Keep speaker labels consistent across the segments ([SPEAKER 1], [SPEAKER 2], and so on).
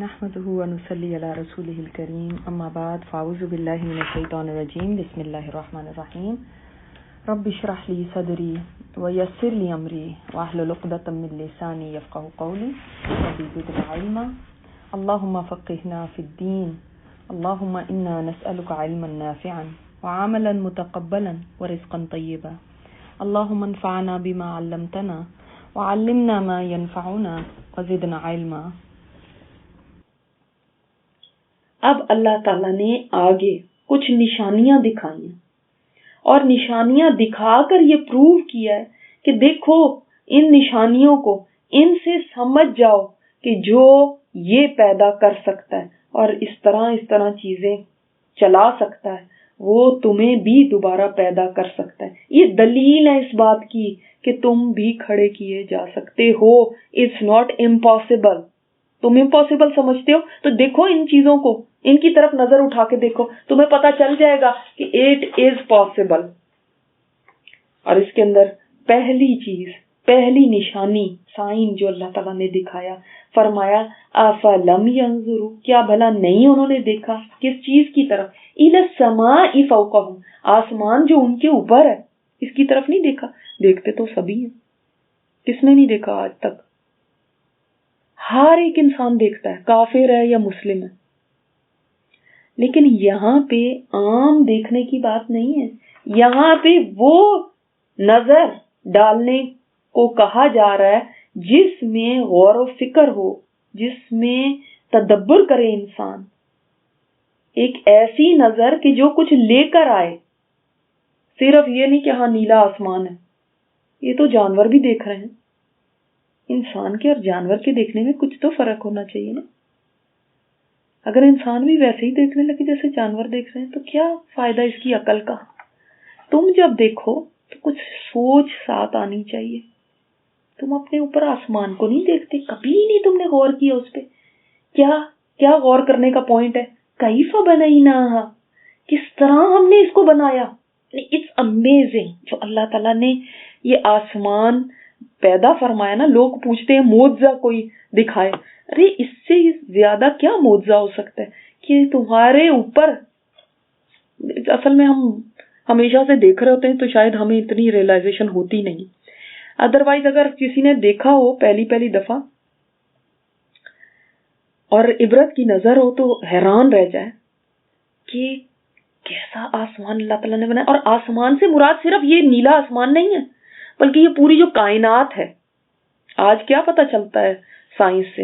[SPEAKER 1] نحمده ونصلي على رسوله الكريم اما بعد فاعوذ بالله من الشيطان الرجيم بسم الله الرحمن الرحيم رب اشرح لي صدري ويسر لي امري واحلل عقدة من لساني يفقهوا قولي رب زدني علما اللهم فقهنا في الدين اللهم انا نسألك علما نافعا وعملا متقبلا ورزقا طيبا اللهم انفعنا بما علمتنا وعلمنا ما ينفعنا وزدنا علما.
[SPEAKER 2] اب اللہ تعالیٰ نے آگے کچھ نشانیاں دکھائی اور نشانیاں دکھا کر یہ پروو کیا ہے کہ دیکھو ان نشانیوں کو، ان سے سمجھ جاؤ کہ جو یہ پیدا کر سکتا ہے اور اس طرح چیزیں چلا سکتا ہے وہ تمہیں بھی دوبارہ پیدا کر سکتا ہے. یہ دلیل ہے اس بات کی کہ تم بھی کھڑے کیے جا سکتے ہو. It's not impossible. تم امپاسبل سمجھتے ہو تو دیکھو ان چیزوں کو، ان کی طرف نظر اٹھا کے دیکھو، تمہیں پتا چل جائے گا کہ اٹ از پاسبل. اور اس کے اندر پہلی چیز، پہلی نشانی، سائن جو اللہ تعالیٰ نے دکھایا، فرمایا افلم ینظروا، کیا بھلا نہیں انہوں نے دیکھا کس چیز کی طرف؟ الی السماء فوقہم، آسمان جو ان کے اوپر ہے اس کی طرف نہیں دیکھا. دیکھتے تو سبھی ہیں، کس نے نہیں دیکھا آج تک؟ ہر ایک انسان دیکھتا ہے، کافر ہے یا مسلم ہے. لیکن یہاں پہ عام دیکھنے کی بات نہیں ہے، یہاں پہ وہ نظر ڈالنے کو کہا جا رہا ہے جس میں غور و فکر ہو، جس میں تدبر کرے انسان. ایک ایسی نظر کہ جو کچھ لے کر آئے، صرف یہ نہیں کہ ہاں نیلا آسمان ہے. یہ تو جانور بھی دیکھ رہے ہیں. انسان کے اور جانور کے دیکھنے میں کچھ تو فرق ہونا چاہیے نا. اگر انسان بھی ویسے ہی دیکھنے لگے جیسے جانور دیکھ رہے ہیں تو کیا فائدہ اس کی عقل کا؟ تم جب دیکھو تو کچھ سوچ ساتھ آنی چاہیے. تم اپنے اوپر آسمان کو نہیں دیکھتے، کبھی نہیں تم نے غور کیا اس پہ. کیا غور کرنے کا پوائنٹ ہے؟ کیف بنیناہا، کس طرح ہم نے اس کو بنایا. اٹس امیزنگ جو اللہ تعالیٰ نے یہ آسمان پیدا فرمایا نا. لوگ پوچھتے ہیں معجزہ کوئی دکھائے. ارے اس سے زیادہ کیا معجزہ ہو سکتا ہے کہ تمہارے اوپر. اصل میں ہم ہمیشہ سے دیکھ رہے ہوتے ہیں تو شاید ہمیں اتنی ریئلائزیشن ہوتی نہیں. ادروائز اگر کسی نے دیکھا ہو پہلی دفعہ اور عبرت کی نظر ہو تو حیران رہ جائے کہ کیسا آسمان اللہ تعالیٰ نے بنایا. اور آسمان سے مراد صرف یہ نیلا آسمان نہیں ہے بلکہ یہ پوری جو کائنات ہے. آج کیا پتہ چلتا ہے سائنس سے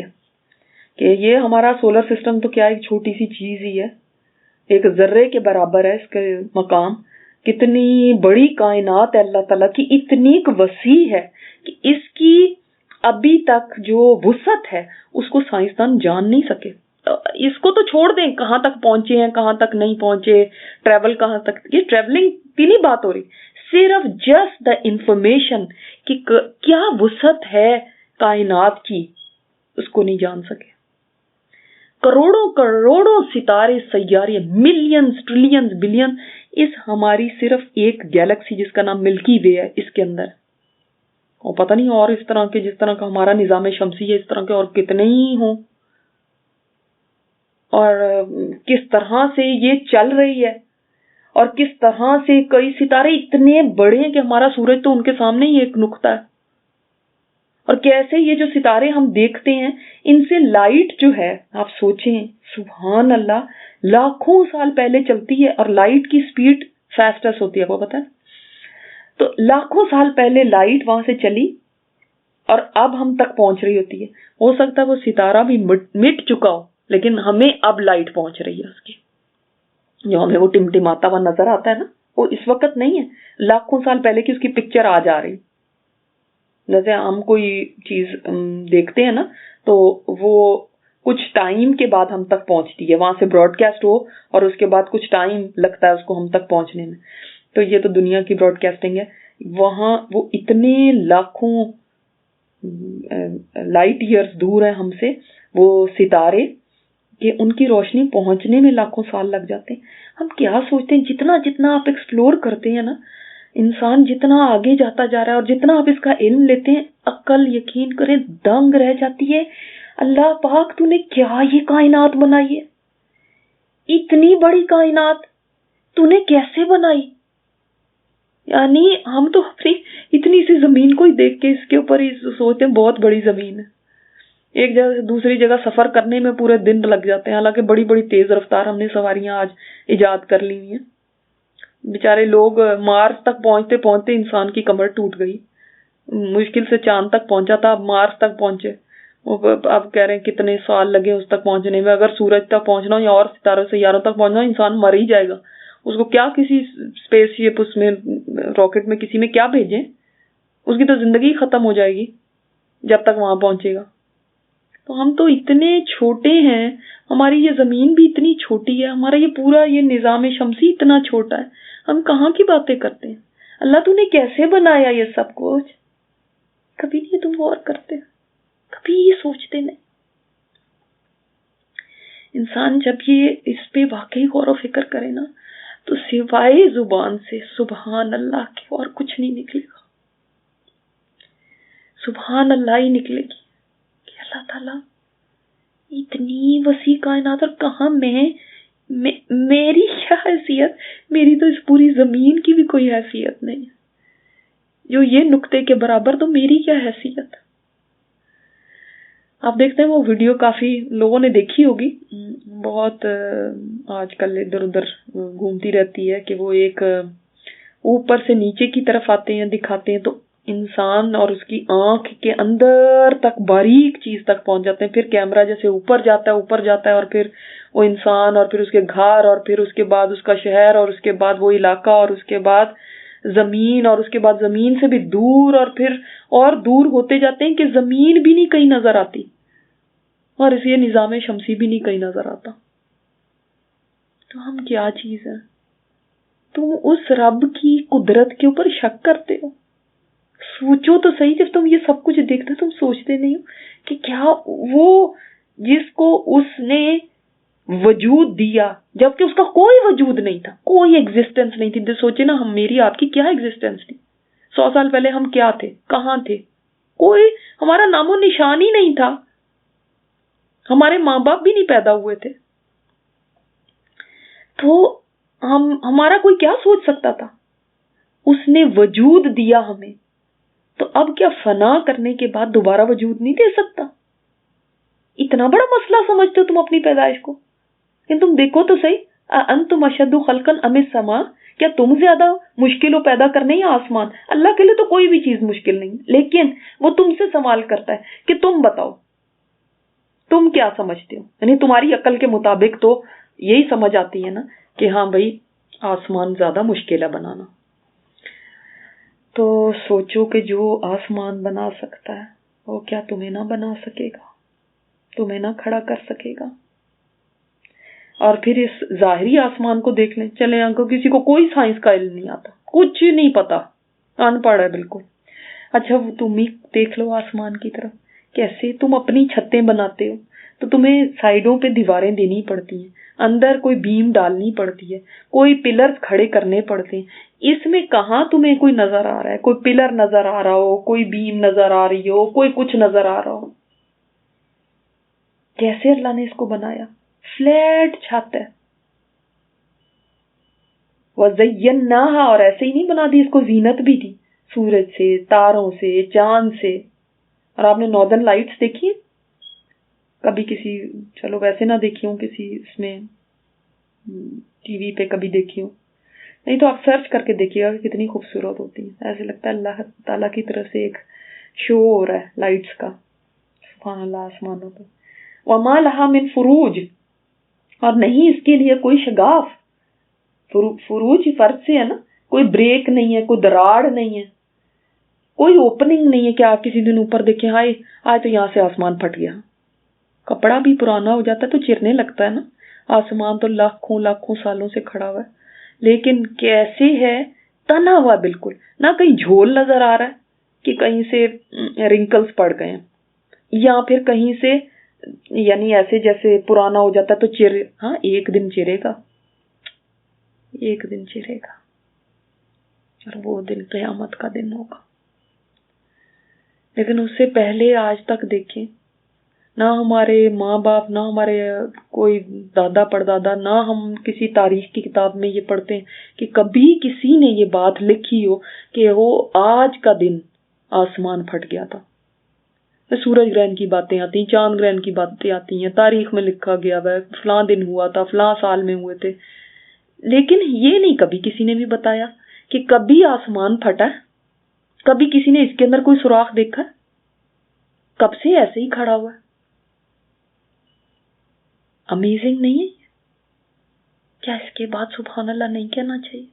[SPEAKER 2] کہ یہ ہمارا سولر سسٹم تو کیا ایک چھوٹی سی چیز ہی ہے، ایک ذرے کے برابر ہے اس کے مقام. کتنی بڑی کائنات ہے اللہ تعالیٰ کی، اتنی وسیع ہے کہ اس کی ابھی تک جو وسعت ہے اس کو سائنسدان جان نہیں سکے. اس کو تو چھوڑ دیں کہاں تک پہنچے ہیں، کہاں تک نہیں پہنچے، ٹریول کہاں تک. یہ ٹریولنگ کی نہیں بات ہو رہی، صرف جسٹ دا انفارمیشن کہ کیا وسعت ہے کائنات کی اس کو نہیں جان سکے. کروڑوں ستارے، سیارے، ملینز، ٹریلینز، بلین، اس ہماری صرف ایک گیلیکسی جس کا نام ملکی وے ہے اس کے اندر. اور پتہ نہیں اور اس طرح کے، جس طرح کا ہمارا نظام شمسی ہے اس طرح کے اور کتنے ہی ہوں. اور کس طرح سے یہ چل رہی ہے اور کس طرح سے کئی ستارے اتنے بڑے ہیں کہ ہمارا سورج تو ان کے سامنے ہی ایک نقطہ ہے. اور کیسے یہ جو ستارے ہم دیکھتے ہیں ان سے لائٹ جو ہے، آپ سوچیں سبحان اللہ، لاکھوں سال پہلے چلتی ہے اور لائٹ کی سپیڈ فاسٹس ہوتی ہے، آپ کو پتہ ہے؟ تو لاکھوں سال پہلے لائٹ وہاں سے چلی اور اب ہم تک پہنچ رہی ہوتی ہے. ہو سکتا ہے وہ ستارہ بھی مٹ چکا ہو لیکن ہمیں اب لائٹ پہنچ رہی ہے اس کی، جو ہمیں وہ ٹمٹماتا ہوا نظر آتا ہے نا، وہ اس وقت نہیں ہے، لاکھوں سال پہلے کی اس کی پکچر آ جا رہی. جیسے ہم کوئی چیز دیکھتے ہیں نا تو وہ کچھ ٹائم کے بعد ہم تک پہنچتی ہے، وہاں سے براڈ کاسٹ ہو اور اس کے بعد کچھ ٹائم لگتا ہے اس کو ہم تک پہنچنے میں. تو یہ تو دنیا کی براڈ کاسٹنگ ہے. وہاں وہ اتنے لاکھوں لائٹ ایئرز دور ہیں ہم سے وہ ستارے کہ ان کی روشنی پہنچنے میں لاکھوں سال لگ جاتے ہیں. ہم کیا سوچتے ہیں جتنا آپ ایکسپلور کرتے ہیں نا، انسان جتنا آگے جاتا جا رہا ہے اور جتنا آپ اس کا علم لیتے ہیں، عقل یقین کریں دنگ رہ جاتی ہے. اللہ پاک تو نے کیا یہ کائنات بنائی ہے، اتنی بڑی کائنات تو نے کیسے بنائی؟ یعنی ہم تو اپنی اتنی سی زمین کو ہی دیکھ کے اس کے اوپر ہی سوچتے ہیں بہت بڑی زمین ہے، ایک جگہ سے دوسری جگہ سفر کرنے میں پورے دن لگ جاتے ہیں، حالانکہ بڑی بڑی تیز رفتار ہم نے سواریاں آج ایجاد کر لی ہیں۔ بیچارے لوگ مارس تک پہنچتے پہنچتے انسان کی کمر ٹوٹ گئی، مشکل سے چاند تک پہنچا تھا، اب مارس تک پہنچے، اب کہہ رہے ہیں کتنے سال لگے اس تک پہنچنے میں۔ اگر سورج تک پہنچنا ہو یا اور ستاروں سیاروں تک پہنچنا ہو، انسان مر ہی جائے گا، اس کو کیا کسی اسپیس شپ اس میں راکٹ میں کسی میں کیا بھیجیں، اس کی تو زندگی ختم ہو جائے گی جب تک وہاں پہنچے گا۔ تو ہم تو اتنے چھوٹے ہیں، ہماری یہ زمین بھی اتنی چھوٹی ہے، ہمارا یہ پورا یہ نظام شمسی اتنا چھوٹا ہے، ہم کہاں کی باتیں کرتے ہیں۔ اللہ تو نے کیسے بنایا یہ سب کچھ؟ کبھی نہیں تم غور کرتے، کبھی یہ سوچتے نہیں۔ انسان جب یہ اس پہ واقعی غور و فکر کرے نا تو سوائے زبان سے سبحان اللہ کے اور کچھ نہیں نکلے گا، سبحان اللہ ہی نکلے گی کہ اللہ تعالیٰ اتنی وسیع کائنات، اور کہاں میری کیا حیثیت، میری تو اس پوری زمین کی بھی کوئی حیثیت نہیں ہے، جو یہ نقطے کے برابر، تو میری کیا حیثیت۔ آپ دیکھتے ہیں وہ ویڈیو کافی لوگوں نے دیکھی ہوگی، بہت آج کل ادھر ادھر گھومتی رہتی ہے کہ وہ ایک اوپر سے نیچے کی طرف آتے ہیں، دکھاتے ہیں تو انسان اور اس کی آنکھ کے اندر تک باریک چیز تک پہنچ جاتے ہیں، پھر کیمرہ جیسے اوپر جاتا ہے اور پھر وہ انسان اور پھر اس کے گھر اور پھر اس کے بعد اس کا شہر اور اس کے بعد وہ علاقہ اور اس کے بعد زمین اور اس کے بعد زمین سے بھی دور اور پھر اور دور ہوتے جاتے ہیں کہ زمین بھی نہیں کہیں نظر آتی اور اس یہ نظام شمسی بھی نہیں کہیں نظر آتا۔ تو ہم کیا چیز ہیں؟ تم اس رب کی قدرت کے اوپر شک کرتے ہو؟ سوچو تو صحیح، جب تم یہ سب کچھ دیکھتے تم سوچتے نہیں ہو کہ کیا وہ جس کو اس نے وجود دیا جبکہ اس کا کوئی وجود نہیں تھا، کوئی ایگزسٹنس نہیں تھی، سوچے نا ہم، میری آپ کی کیا ایگزسٹنس تھی؟ 100 سال پہلے ہم کیا تھے، کہاں تھے؟ کوئی ہمارا نام و نشان ہی نہیں تھا، ہمارے ماں باپ بھی نہیں پیدا ہوئے تھے، تو ہمارا کوئی کیا سوچ سکتا تھا؟ اس نے وجود دیا ہمیں، تو اب کیا فنا کرنے کے بعد دوبارہ وجود نہیں دے سکتا؟ اتنا بڑا مسئلہ سمجھتے ہو تم اپنی پیدائش کو؟ لیکن تم دیکھو تو صحیح، انتم اشد خلقا ام السماء، کیا تم زیادہ مشکل ہو پیدا کرنے یا آسمان؟ اللہ کے لیے تو کوئی بھی چیز مشکل نہیں، لیکن وہ تم سے سوال کرتا ہے کہ تم بتاؤ تم کیا سمجھتے ہو، یعنی تمہاری عقل کے مطابق تو یہی سمجھ آتی ہے نا کہ ہاں بھائی آسمان زیادہ مشکل ہے بنانا۔ تو سوچو کہ جو آسمان بنا سکتا ہے وہ کیا تمہیں نہ بنا سکے گا، تمہیں نہ کھڑا کر سکے گا؟ اور پھر اس ظاہری آسمان کو دیکھ لیں، چلے کو کسی کو کوئی سائنس کا علم نہیں آتا، کچھ نہیں پتا، ان پڑھ ہے بالکل، اچھا وہ تم ہی دیکھ لو آسمان کی طرف، کیسے تم اپنی چھتیں بناتے ہو تو تمہیں سائیڈوں پہ دیواریں دینی پڑتی ہیں، اندر کوئی بیم ڈالنی پڑتی ہے، کوئی پلر کھڑے کرنے پڑتے ہیں، اس میں کہاں تمہیں کوئی نظر آ رہا ہے، کوئی پلر نظر آ رہا ہو، کوئی بیم نظر آ رہی ہو، کوئی کچھ نظر آ رہا ہو؟ کیسے اللہ نے اس کو بنایا؟ فلیٹ چھت ہے، وَزَيَّنَّاهَا، اور ایسے ہی نہیں بنا دی، اس کو زینت بھی دی، سورج سے، تاروں سے، چاند سے۔ اور آپ نے ناردرن لائٹس دیکھی ہیں کبھی؟ کسی، چلو ویسے نہ دیکھی ہوں، کسی اس میں ٹی وی پہ کبھی دیکھی ہوں، نہیں تو آپ سرچ کر کے دیکھیے گا کہ کتنی خوبصورت ہوتی ہے، ایسے لگتا ہے اللہ تعالیٰ کی طرف سے ایک شو ہو رہا ہے لائٹس کا، سبحان اللہ، آسمانوں پہ۔ وَمَا لَهَا مِن فُرُوجٍ، اور نہیں اس کے لیے کوئی شگاف، فروج فرد سے ہے نا، کوئی بریک نہیں ہے، کوئی دراڑ نہیں ہے، کوئی اوپننگ نہیں ہے کہ آپ کسی دن اوپر دیکھیں ہائے آج تو یہاں سے آسمان پھٹ گیا۔ کپڑا بھی پرانا ہو جاتا ہے تو چرنے لگتا ہے نا، آسمان تو لاکھوں لاکھوں سالوں سے کھڑا ہوا ہے، لیکن کیسے ہے؟ تنا ہوا بالکل، نہ کہیں جھول نظر آ رہا ہے کہ کہیں سے رنکلز پڑ گئے ہیں، یا پھر کہیں سے یعنی ایسے جیسے پرانا ہو جاتا تو ہاں ایک دن چرے گا، ایک دن چرے گا، اور وہ دن قیامت کا دن ہوگا۔ لیکن اس سے پہلے آج تک دیکھیں نہ ہمارے ماں باپ، نہ ہمارے کوئی دادا پردادا، نہ ہم کسی تاریخ کی کتاب میں یہ پڑھتے ہیں کہ کبھی کسی نے یہ بات لکھی ہو کہ وہ آج کا دن آسمان پھٹ گیا تھا. سورج گرہن کی باتیں آتی ہیں، چاند گرہن کی باتیں آتی ہیں، تاریخ میں لکھا گیا ہے فلاں دن ہوا تھا، فلاں سال میں ہوئے تھے. لیکن یہ نہیں کبھی کسی نے بھی بتایا کہ کبھی آسمان پھٹا ہے، کبھی کسی نے اس کے اندر کوئی سوراخ دیکھا، کب سے ایسے ہی کھڑا ہوا ہے. امیزنگ نہیں ہے؟ کیا اس کے بعد سبحان اللہ نہیں کہنا چاہیے؟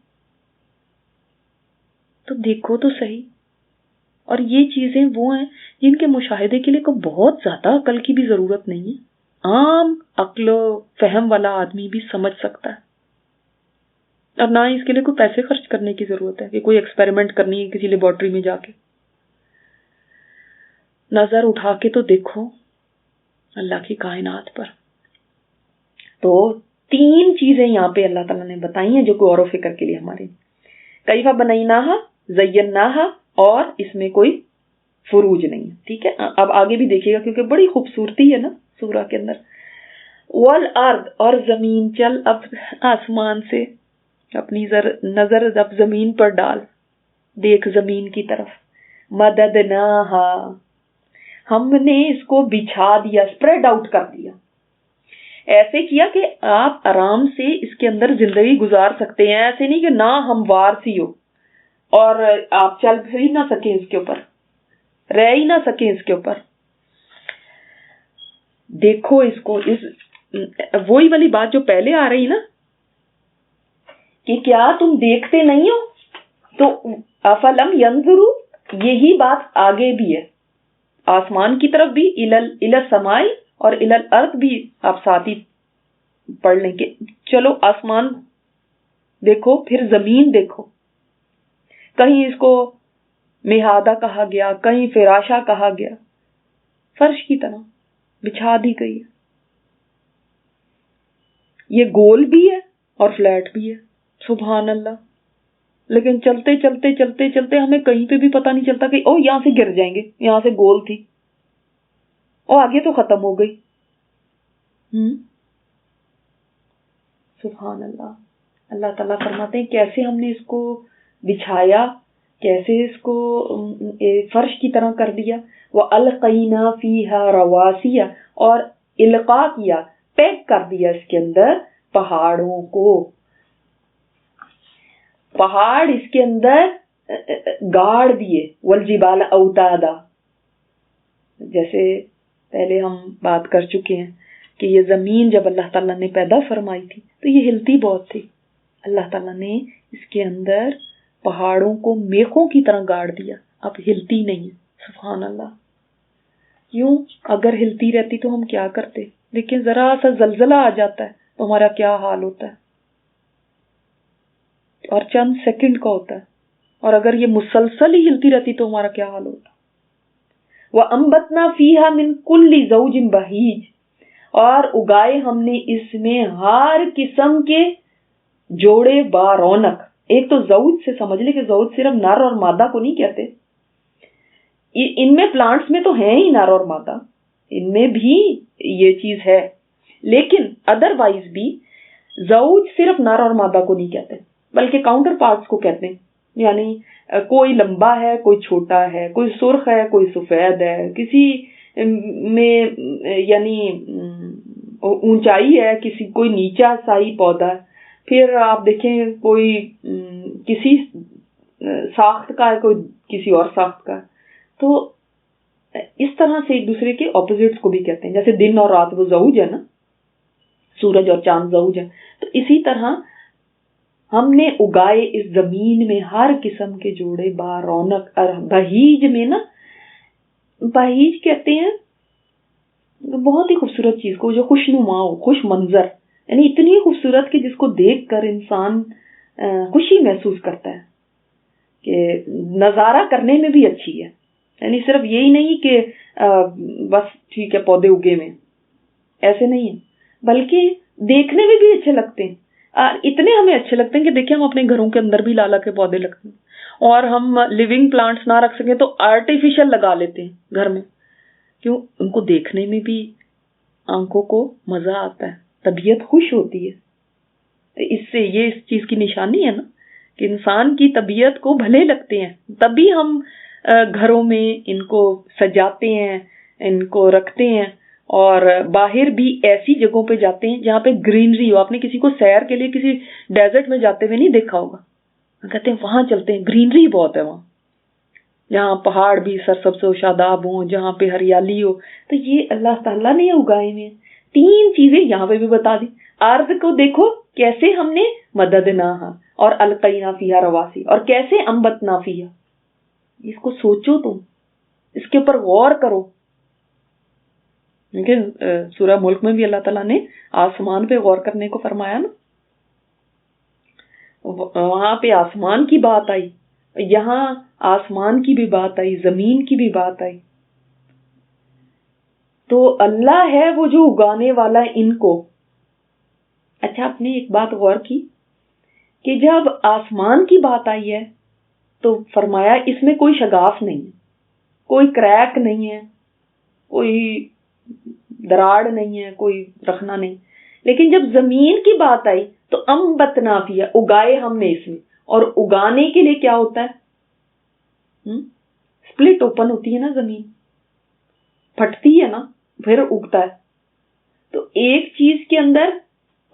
[SPEAKER 2] تو دیکھو تو صحیح. اور یہ چیزیں وہ ہیں جن کے مشاہدے کے لیے کوئی بہت زیادہ عقل کی بھی ضرورت نہیں ہے، عام عقل و فہم والا آدمی بھی سمجھ سکتا ہے. اور نہ اس کے لیے کوئی پیسے خرچ کرنے کی ضرورت ہے کہ کوئی ایکسپیریمنٹ کرنی ہے کسی لیبورٹری میں جا کے. نظر اٹھا کے تو دیکھو اللہ کی کائنات پر. تو 3 چیزیں یہاں پہ اللہ تعالیٰ نے بتائی ہیں جو کہ غور و فکر کے لیے ہمارے. کیفا بنیناہا، زیناہا، اور اس میں کوئی فروج نہیں ہے. ٹھیک ہے، اب آگے بھی دیکھیے گا کیونکہ بڑی خوبصورتی ہے نا سورہ کے اندر. والارض، اور زمین. چل اب آسمان سے اپنی نظر اب زمین پر ڈال، دیکھ زمین کی طرف. مددناہا، ہم نے اس کو بچھا دیا، اسپریڈ آؤٹ کر دیا. ایسے کیا کہ آپ آرام سے اس کے اندر زندگی گزار سکتے ہیں. ایسے نہیں کہ نہ ہموار سی ہو اور آپ چل پھر ہی نہ سکیں اس کے اوپر، رہ ہی نہ سکیں اس کے اوپر. دیکھو اس کو، وہی والی بات جو پہلے آ رہی نا کہ کیا تم دیکھتے نہیں ہو؟ تو افلم ینظروا، یہی بات آگے بھی ہے. آسمان کی طرف بھی، الی السماء، اور الی الارض بھی آپ ساتھ ہی پڑھ لیں گے. چلو آسمان دیکھو، پھر زمین دیکھو. کہیں اس کو مہادہ کہا گیا، کہیں فراشہ کہا گیا. فرش کی طرح بچھا دی گئی ہے. یہ گول بھی ہے اور فلیٹ بھی ہے. سبحان اللہ. لیکن چلتے چلتے چلتے چلتے ہمیں کہیں پہ بھی پتہ نہیں چلتا کہ او یہاں سے گر جائیں گے، یہاں سے گول تھی، او آگے تو ختم ہو گئی. سبحان اللہ. اللہ تعالیٰ فرماتے ہیں کیسے ہم نے اس کو بچھایا، کیسے اس کو فرش کی طرح کر دیا. وَأَلْقَيْنَا فِيهَا رَوَاسِيَ، اور القاء کیا، پیک کر دیا اس کے اندر پہاڑوں کو. پہاڑ اس کے اندر گاڑ دیے. وَالْجِبَالَ أَوْتَادًا، جیسے پہلے ہم بات کر چکے ہیں کہ یہ زمین جب اللہ تعالیٰ نے پیدا فرمائی تھی تو یہ ہلتی بہت تھی. اللہ تعالیٰ نے اس کے اندر پہاڑوں کو میخوں کی طرح گاڑ دیا، اب ہلتی نہیں ہے. سبحان اللہ. کیوں؟ اگر ہلتی رہتی تو ہم کیا کرتے؟ لیکن ذرا سا زلزلہ آ جاتا ہے تو ہمارا کیا حال ہوتا ہے، اور چند سیکنڈ کا ہوتا ہے. اور اگر یہ مسلسل ہی ہلتی رہتی تو ہمارا کیا حال ہوتا. وَأَنبَتْنَا فِيهَا مِن كُلِّ زَوْجٍ بَهِيجٍ، اور اگائے ہم نے اس میں ہر قسم کے جوڑے با رونق. ایک تو زوج سے سمجھ لے کہ زوج صرف نر اور مادہ کو نہیں کہتے. ان میں پلانٹس میں تو ہیں ہی نر اور مادہ، ان میں بھی یہ چیز ہے، لیکن ادر وائز بھی زوج صرف نر اور مادہ کو نہیں کہتے بلکہ کاؤنٹر پارٹس کو کہتے ہیں. یعنی کوئی لمبا ہے، کوئی چھوٹا ہے، کوئی سرخ ہے، کوئی سفید ہے، کسی میں یعنی اونچائی ہے، کسی کوئی نیچا سائی پودا ہے. پھر آپ دیکھیں کوئی کسی ساخت کا ہے، کوئی کسی اور ساخت کا ہے. تو اس طرح سے ایک دوسرے کے اپوزٹس کو بھی کہتے ہیں. جیسے دن اور رات وہ زوج ہے نا، سورج اور چاند زوج ہے. تو اسی طرح ہم نے اگائے اس زمین میں ہر قسم کے جوڑے با رونق. اور بہیج میں نا، بہیج کہتے ہیں بہت ہی خوبصورت چیز کو جو خوشنما ہو، خوش منظر، یعنی اتنی خوبصورت کہ جس کو دیکھ کر انسان خوشی محسوس کرتا ہے کہ نظارہ کرنے میں بھی اچھی ہے. یعنی صرف یہی نہیں کہ بس ٹھیک ہے پودے اگے میں، ایسے نہیں ہے، بلکہ دیکھنے میں بھی اچھے لگتے ہیں. اتنے ہمیں اچھے لگتے ہیں کہ دیکھیں ہم اپنے گھروں کے اندر بھی لالا کے پودے لگتے ہیں، اور ہم لیونگ پلانٹس نہ رکھ سکیں تو آرٹیفیشل لگا لیتے ہیں گھر میں کیوں؟ ان کو دیکھنے میں بھی آنکھوں کو مزہ آتا ہے، طبیعت خوش ہوتی ہے. اس سے یہ اس چیز کی نشانی ہے نا کہ انسان کی طبیعت کو بھلے لگتے ہیں، تبھی ہم گھروں میں ان کو سجاتے ہیں، ان کو رکھتے ہیں، اور باہر بھی ایسی جگہوں پہ جاتے ہیں جہاں پہ گرینری ہو. آپ نے کسی کو سیر کے لیے کسی ڈیزرٹ میں جاتے ہوئے نہیں دیکھا ہوگا، کہتے ہیں وہاں چلتے ہیں، گرینری بہت ہے وہاں، جہاں پہاڑ بھی سرسبز و شاداب ہوں، جہاں پہ ہریالی ہو. تو یہ اللہ تعالیٰ نے اگائے ہوئے ہیں. 3 چیزیں یہاں پہ بھی بتا دی. ارض کو دیکھو کیسے ہم نے مددناہا اور القینا فیہا رواسی، اور کیسے انبتنا فیہا. اس کو سوچو، تم اس کے اوپر غور کرو. کیونکہ سورہ ملک میں بھی اللہ تعالیٰ نے آسمان پہ غور کرنے کو فرمایا نا، وہاں پہ آسمان کی بات آئی، یہاں آسمان کی بھی بات آئی، زمین کی بھی بات آئی. تو اللہ ہے وہ جو اگانے والا ان کو. اچھا، آپ نے ایک بات غور کی کہ جب آسمان کی بات آئی ہے تو فرمایا اس میں کوئی شگاف نہیں ہے، کوئی کریک نہیں ہے، کوئی دراڑ نہیں ہے، کوئی رکھنا نہیں. لیکن جب زمین کی بات آئی تو انبتنا فیہا، اگائے ہم نے اس میں. اور اگانے کے لیے کیا ہوتا ہے؟ سپلٹ اوپن ہوتی ہے نا، زمین پھٹتی ہے نا، پھر اگتا ہے. تو ایک چیز کے اندر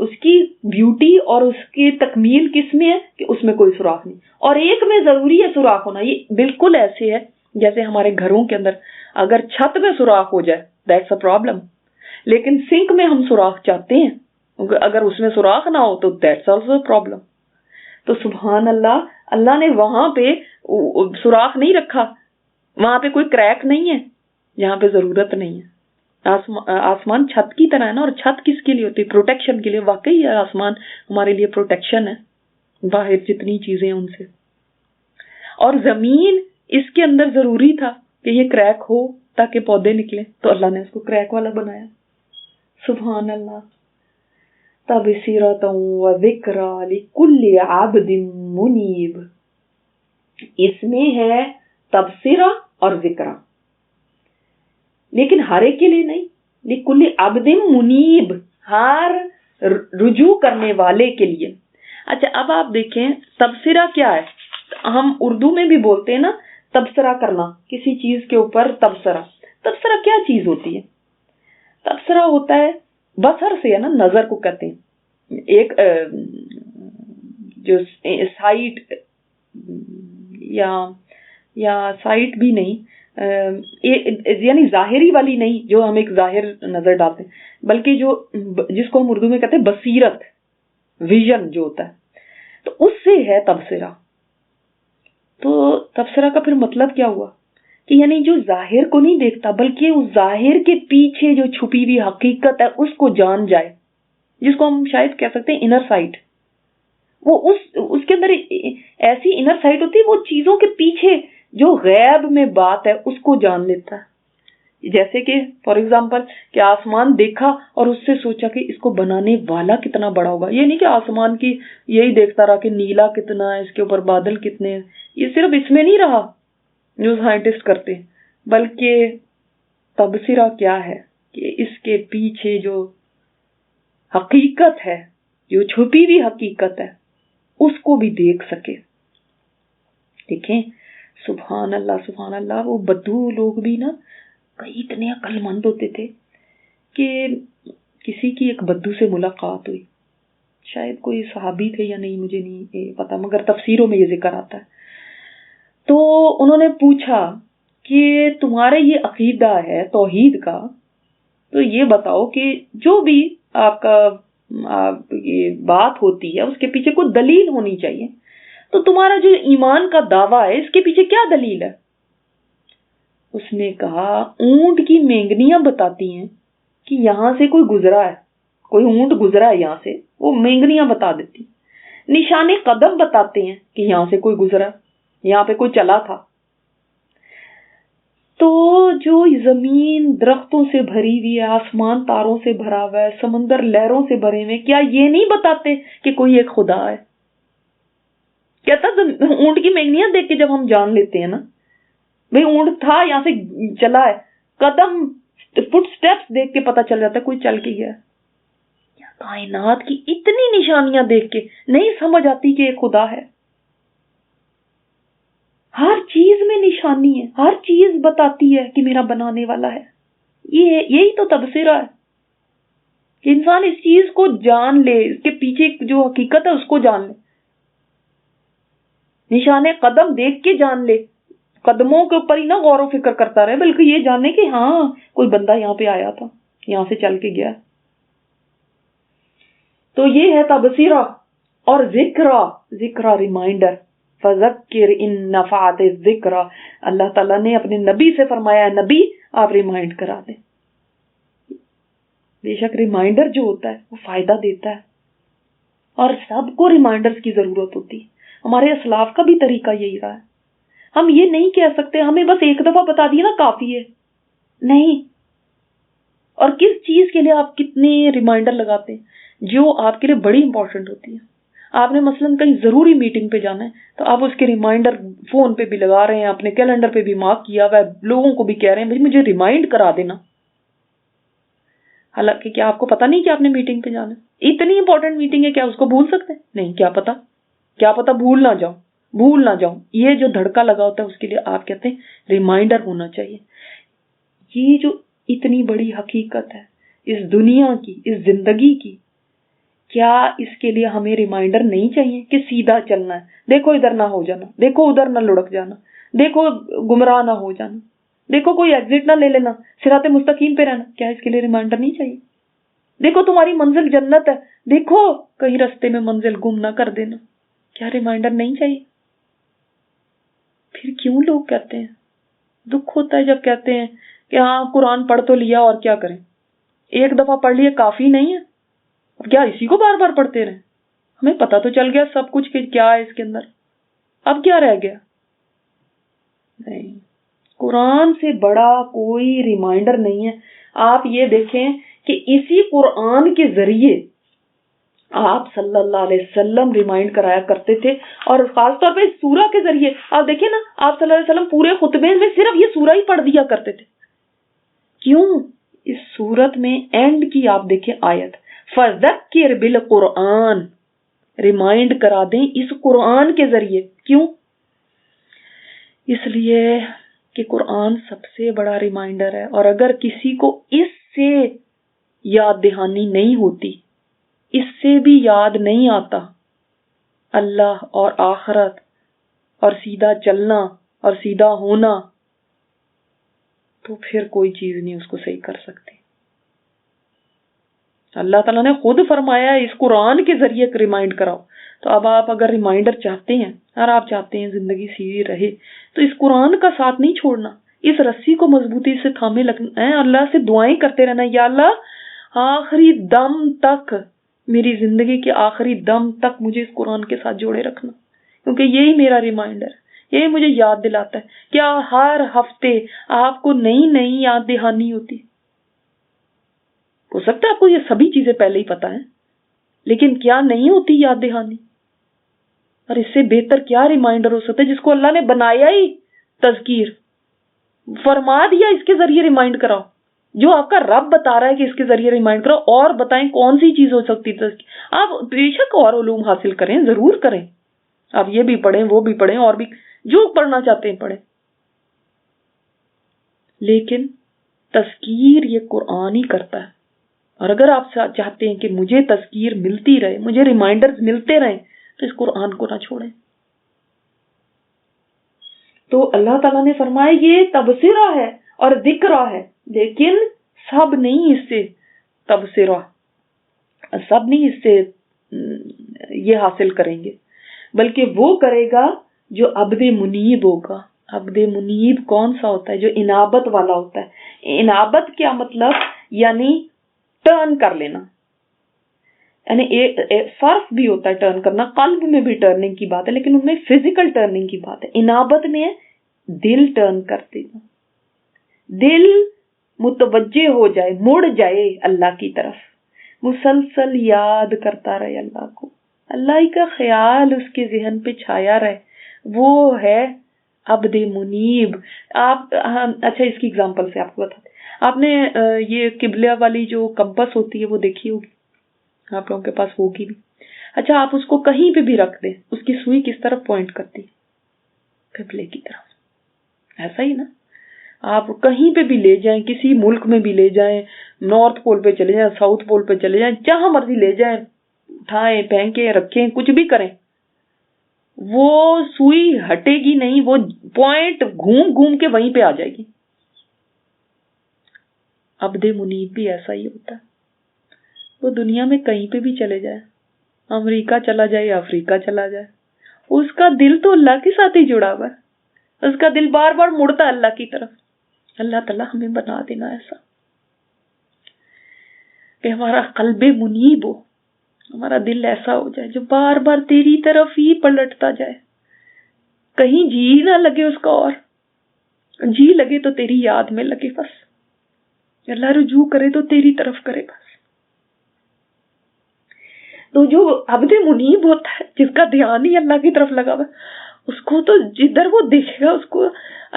[SPEAKER 2] اس کی بیوٹی اور اس کی تکمیل کس میں ہے کہ اس میں کوئی سوراخ نہیں، اور ایک میں ضروری ہے سوراخ ہونا. یہ بالکل ایسے ہے جیسے ہمارے گھروں کے اندر اگر چھت میں سوراخ ہو جائے دیٹس اے پرابلم، لیکن سنک میں ہم سوراخ چاہتے ہیں، اگر اس میں سوراخ نہ ہو تو دیٹس آلسو اے پرابلم. تو سبحان اللہ، اللہ نے وہاں پہ سوراخ نہیں رکھا، وہاں پہ کوئی کریک نہیں ہے جہاں پہ ضرورت نہیں ہے. آسمان چھت کی طرح ہے نا، اور چھت کس کے لیے ہوتی ہے؟ پروٹیکشن کے لیے. واقعی ہے آسمان ہمارے لیے پروٹیکشن ہے باہر جتنی چیزیں ان سے. اور زمین اس کے اندر ضروری تھا کہ یہ کریک ہو تاکہ پودے نکلے، تو اللہ نے اس کو کریک والا بنایا. سبحان اللہ. تبصرۃ و ذکریٰ لکل عبد منیب. اس میں ہے تبصرہ اور ذکرہ، لیکن ہر ایک کے لیے نہیں. لکل عبد منیب، ہر رجوع کرنے والے کے لیے. اچھا، اب آپ دیکھیں تبصرہ کیا ہے. ہم اردو میں بھی بولتے ہیں نا تبصرہ کرنا، کسی چیز کے اوپر تبصرہ. تبصرہ کیا چیز ہوتی ہے؟ تبصرہ ہوتا ہے بصر سے ہے نا، نظر کو کہتے ہیں. ایک جو سائٹ یا سائٹ بھی نہیں، یعنی ظاہری والی نہیں جو ہم ایک ظاہر نظر ڈالتے ہیں، بلکہ جو جس کو ہم اردو میں کہتے ہیں بصیرت، ویژن جو ہوتا ہے، تو اس سے ہے تبصرہ. تو تبصرہ کا پھر مطلب کیا ہوا کہ یعنی جو ظاہر کو نہیں دیکھتا بلکہ اس ظاہر کے پیچھے جو چھپی ہوئی حقیقت ہے اس کو جان جائے، جس کو ہم شاید کہہ سکتے ہیں انر سائٹ. وہ اس کے اندر ایسی انر سائٹ ہوتی ہے، وہ چیزوں کے پیچھے جو غیب میں بات ہے اس کو جان لیتا ہے. جیسے کہ فار ایگزامپل کہ آسمان دیکھا اور اس سے سوچا کہ اس کو بنانے والا کتنا بڑا ہوگا. یہ نہیں کہ آسمان کی یہی دیکھتا رہا کہ نیلا کتنا ہے، اس کے اوپر بادل کتنے ہیں. یہ صرف اس میں نہیں رہا جو سائنٹسٹ کرتے، بلکہ تبصرہ کیا ہے کہ اس کے پیچھے جو حقیقت ہے، جو چھپی ہوئی حقیقت ہے، اس کو بھی دیکھ سکے. دیکھیں سبحان اللہ سبحان اللہ. وہ بدو لوگ بھی نا کئی اتنے عقل مند ہوتے تھے کہ کسی کی ایک بدو سے ملاقات ہوئی، شاید کوئی صحابی تھے یا نہیں مجھے نہیں پتا، مگر تفسیروں میں یہ ذکر آتا ہے. تو انہوں نے پوچھا کہ تمہارے یہ عقیدہ ہے توحید کا، تو یہ بتاؤ کہ جو بھی آپ کا یہ بات ہوتی ہے اس کے پیچھے کوئی دلیل ہونی چاہیے، تو تمہارا جو ایمان کا دعویٰ ہے اس کے پیچھے کیا دلیل ہے؟ اس نے کہا اونٹ کی مینگنیاں بتاتی ہیں کہ یہاں سے کوئی گزرا ہے، کوئی اونٹ گزرا ہے یہاں سے، وہ مینگنیاں بتا دیتی. نشان قدم بتاتے ہیں کہ یہاں سے کوئی گزرا، یہاں پہ کوئی چلا تھا. تو جو زمین درختوں سے بھری ہوئی ہے، آسمان تاروں سے بھرا ہوا ہے، سمندر لہروں سے بھرے ہوئے، کیا یہ نہیں بتاتے کہ کوئی ایک خدا ہے؟ کہتا اونٹ کی مینگنیاں دیکھ کے جب ہم جان لیتے ہیں نا بھئی اونٹ تھا، یہاں سے چلا ہے، قدم فٹ سٹیپس دیکھ کے پتہ چل جاتا ہے کوئی چل کے گیا. کائنات کی اتنی نشانیاں دیکھ کے نہیں سمجھ آتی کہ یہ خدا ہے. ہر چیز میں نشانی ہے, ہر چیز بتاتی ہے کہ میرا بنانے والا ہے. یہی تو تبصرہ ہے کہ انسان اس چیز کو جان لے, اس کے پیچھے جو حقیقت ہے اس کو جان لے, نشانے قدم دیکھ کے جان لے, قدموں کے اوپر ہی نہ غور و فکر کرتا رہے, بلکہ یہ جانے کہ ہاں کوئی بندہ یہاں پہ آیا تھا, یہاں سے چل کے گیا. تو یہ ہے تبصرہ. اور ذکر ریمائنڈر, فذکر ان نفعت الذکر, اللہ تعالیٰ نے اپنے نبی سے فرمایا ہے نبی آپ ریمائنڈ کرا دیں. بے شک ریمائنڈر جو ہوتا ہے وہ فائدہ دیتا ہے, اور سب کو ریمائنڈرز کی ضرورت ہوتی ہے. ہمارے اسلاف کا بھی طریقہ یہی رہا ہے. ہم یہ نہیں کہہ سکتے ہمیں بس ایک دفعہ بتا دیا نا کافی ہے, نہیں. اور کس چیز کے لیے آپ کتنے ریمائنڈر لگاتے ہیں جو آپ کے لیے بڑی امپورٹنٹ ہوتی ہے. آپ نے مثلا کہیں ضروری میٹنگ پہ جانا ہے تو آپ اس کے ریمائنڈر فون پہ بھی لگا رہے ہیں, اپنے کیلنڈر پہ بھی مارک کیا ہوا ہے, لوگوں کو بھی کہہ رہے ہیں بھائی مجھے ریمائنڈ کرا دینا. حالانکہ کیا آپ کو پتا نہیں کہ آپ نے میٹنگ پہ جانا ہے؟ اتنی امپورٹنٹ میٹنگ ہے, کیا اس کو بھول سکتے ہیں؟ نہیں. کیا پتا بھول نہ جاؤں. یہ جو دھڑکا لگا ہوتا ہے اس کے لیے آپ کہتے ہیں ریمائنڈر ہونا چاہیے. یہ جو اتنی بڑی حقیقت ہے اس دنیا کی, اس زندگی کی, کیا اس کے لیے ہمیں ریمائنڈر نہیں چاہیے کہ سیدھا چلنا ہے, دیکھو ادھر نہ ہو جانا, دیکھو ادھر نہ لڑک جانا, دیکھو گمراہ نہ ہو جانا, دیکھو کوئی ایگزٹ نہ لے لینا, صراط مستقیم پہ رہنا. کیا اس کے لیے ریمائنڈر نہیں چاہیے؟ دیکھو تمہاری منزل جنت ہے, دیکھو کہیں رستے میں منزل گم نہ کر دینا. کیا ریمائنڈر نہیں چاہیے؟ پھر کیوں لوگ کہتے ہیں, دکھ ہوتا ہے جب کہتے ہیں کہ ہاں قرآن پڑھ تو لیا اور کیا کریں, ایک دفعہ پڑھ لیا کافی نہیں ہے, اب کیا اسی کو بار بار پڑھتے رہیں؟ ہمیں پتا تو چل گیا سب کچھ کہ کیا ہے اس کے اندر, اب کیا رہ گیا؟ نہیں, قرآن سے بڑا کوئی ریمائنڈر نہیں ہے. آپ یہ دیکھیں کہ اسی قرآن کے ذریعے آپ صلی اللہ علیہ وسلم ریمائنڈ کرایا کرتے تھے, اور خاص طور پہ اس سورہ کے ذریعے. آپ دیکھیں نا, آپ صلی اللہ علیہ وسلم پورے خطبے میں صرف یہ سورہ ہی پڑھ دیا کرتے تھے. کیوں؟ اس سورت میں اینڈ کی آپ دیکھیں آیت, فذکر بالقرآن, ریمائنڈ کرا دیں اس قرآن کے ذریعے. کیوں؟ اس لیے کہ قرآن سب سے بڑا ریمائنڈر ہے, اور اگر کسی کو اس سے یاد دہانی نہیں ہوتی, اس سے بھی یاد نہیں آتا اللہ اور آخرت اور سیدھا چلنا اور سیدھا ہونا, تو پھر کوئی چیز نہیں اس کو صحیح کر سکتی. اللہ تعالیٰ نے خود فرمایا ہے اس قرآن کے ذریعے ریمائنڈ کراؤ. تو اب آپ اگر ریمائنڈر چاہتے ہیں اور آپ چاہتے ہیں زندگی سیدھی رہے, تو اس قرآن کا ساتھ نہیں چھوڑنا, اس رسی کو مضبوطی سے تھامے لگنا ہے, اللہ سے دعائیں کرتے رہنا, یا اللہ آخری دم تک, میری زندگی کے آخری دم تک مجھے اس قرآن کے ساتھ جوڑے رکھنا, کیونکہ یہی میرا ریمائنڈر ہے, یہی مجھے یاد دلاتا ہے. کیا ہر ہفتے آپ کو نئی یاد دہانی ہوتی؟ ہو سکتا ہے آپ کو یہ سبھی چیزیں پہلے ہی پتا ہیں, لیکن کیا نہیں ہوتی یاد دہانی؟ اور اس سے بہتر کیا ریمائنڈر ہو سکتا ہے جس کو اللہ نے بنایا ہی تذکیر, فرما دیا اس کے ذریعے ریمائنڈ کراؤ, جو آپ کا رب بتا رہا ہے کہ اس کے ذریعے ریمائنڈ کراؤ. اور بتائیں کون سی چیز ہو سکتی تذکیر؟ آپ بے شک اور علوم حاصل کریں, ضرور کریں, آپ یہ بھی پڑھیں وہ بھی پڑھیں اور بھی جو پڑھنا چاہتے ہیں پڑھیں, لیکن تذکیر یہ قرآن ہی کرتا ہے. اور اگر آپ چاہتے ہیں کہ مجھے تذکیر ملتی رہے, مجھے ریمائنڈرز ملتے رہیں, تو اس قرآن کو نہ چھوڑیں. تو اللہ تعالیٰ نے فرمایا یہ تبصرہ ہے اور ذکر ہے, لیکن سب نہیں اس سے تبصرہ, سب نہیں اس سے یہ حاصل کریں گے, بلکہ وہ کرے گا جو عبد منیب ہوگا. عبد منیب کون سا ہوتا ہے؟ جو انابت والا ہوتا ہے. انابت کیا مطلب؟ یعنی ٹرن کر لینا, یعنی صرف بھی ہوتا ہے ٹرن کرنا, قلب میں بھی ٹرننگ کی بات ہے, لیکن ان میں فزیکل ٹرننگ کی بات ہے. انابت میں دل ٹرن کر دینا, دل متوجہ ہو جائے, مڑ جائے اللہ کی طرف, مسلسل یاد کرتا رہے اللہ کو, اللہ کا خیال اس کے ذہن پہ چھایا رہے. وہ ہے عبد منیب. آپ اچھا اس کی اگزامپل سے آپ کو بتاتے, آپ نے یہ قبلہ والی جو کمپس ہوتی ہے وہ دیکھی ہوگی, آپ لوگوں کے پاس ہوگی بھی. اچھا آپ اس کو کہیں پہ بھی رکھ دیں, اس کی سوئی کس طرف پوائنٹ کرتی؟ قبلے کی طرف. ایسا ہی نا, آپ کہیں پہ بھی لے جائیں, کسی ملک میں بھی لے جائیں, نارتھ پول پہ چلے جائیں, ساؤتھ پول پہ چلے جائیں, جہاں مرضی لے جائیں, اٹھائیں پھینکیں رکھیں کچھ بھی کریں, وہ سوئی ہٹے گی نہیں, وہ پوائنٹ گھوم گھوم کے وہیں پہ آ جائے گی. عبد منیب بھی ایسا ہی ہوتا ہے, وہ دنیا میں کہیں پہ بھی چلے جائے, امریکہ چلا جائے, افریقہ چلا جائے, اس کا دل تو اللہ کے ساتھ ہی جڑا ہوا ہے, اس کا دل بار بار مڑتا ہے اللہ کی طرف. اللہ تعالیٰ ہمیں بنا دینا ایسا کہ ہمارا قلب منیب ہو, ہمارا دل ایسا ہو جائے جو بار بار تیری طرف ہی پلٹتا جائے, کہیں جی نہ لگے اس کا, اور جی لگے تو تیری یاد میں لگے بس, اللہ رجوع کرے تو تیری طرف کرے بس. تو جو عبد منیب ہوتا ہے, جس کا دھیان ہی اللہ کی طرف لگا ہوا, اس کو تو جدھر وہ دیکھے گا اس کو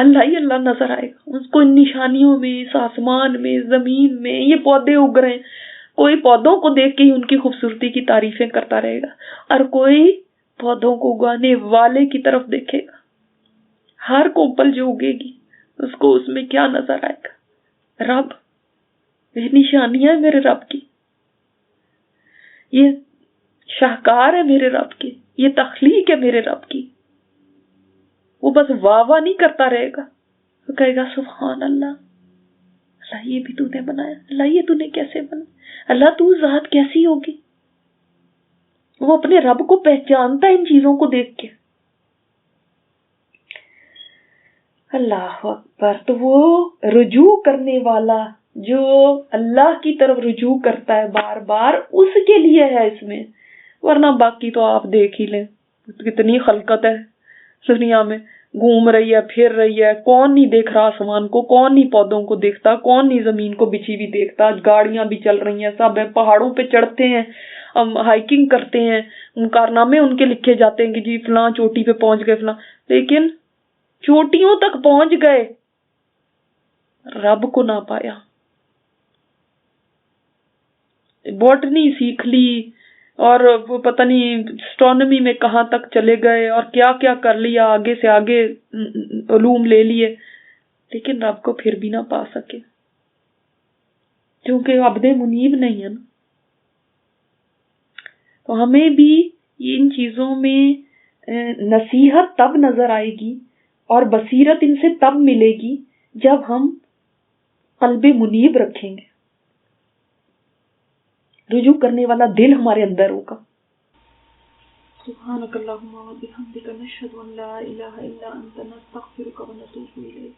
[SPEAKER 2] اللہ ہی اللہ نظر آئے گا. اس کو ان نشانیوں میں, اس آسمان میں, زمین میں, یہ پودے اگ رہے ہیں, کوئی پودوں کو دیکھ کے ہی ان کی خوبصورتی کی تعریفیں کرتا رہے گا, اور کوئی پودوں کو اگانے والے کی طرف دیکھے گا. ہر کوپل جو اگے گی اس کو اس میں کیا نظر آئے گا؟ رب, یہ نشانیاں ہیں میرے رب کی, یہ شاہکار ہے میرے رب کی, یہ تخلیق ہے میرے رب کی. وہ بس واہ واہ نہیں کرتا رہے گا, وہ کہے گا سبحان اللہ, اللہ یہ بھی تو نے بنایا, اللہ یہ تو نے کیسے بنا, اللہ تو ذات کیسی ہوگی. وہ اپنے رب کو پہچانتا ہے ان چیزوں کو دیکھ کے. اللہ اکبر. تو وہ رجوع کرنے والا جو اللہ کی طرف رجوع کرتا ہے بار بار, اس کے لیے ہے اس میں, ورنہ باقی تو آپ دیکھ ہی لیں کتنی خلقت ہے دنیا میں, گھوم رہی ہے, پھر رہی ہے, کون نہیں دیکھ رہا آسمان کو, کون نہیں پودوں کو دیکھتا, کون نہیں زمین کو بچھی بھی دیکھتا, گاڑیاں بھی چل رہی ہیں, سب ہے, پہاڑوں پہ چڑھتے ہیں, ہائیکنگ کرتے ہیں, کارنامے ان کے لکھے جاتے ہیں کہ جی فلاں چوٹی پہ پہنچ گئے فلاں, لیکن چوٹیوں تک پہنچ گئے, رب کو نہ پایا. بوٹنی سیکھ لی, اور وہ پتہ نہیں اسٹرانومی میں کہاں تک چلے گئے, اور کیا کیا کر لیا, آگے سے آگے علوم لے لیے, لیکن رب کو پھر بھی نہ پا سکے, کیونکہ عبد منیب نہیں ہے نا. تو ہمیں بھی ان چیزوں میں نصیحت تب نظر آئے گی اور بصیرت ان سے تب ملے گی جب ہم قلب منیب رکھیں گے, رجوع کرنے والا دل ہمارے اندر ہوگا. سبحانک اللہم و بحمدک نشہد ان لا الہ الا انت نستغفرک و نتوب الیک.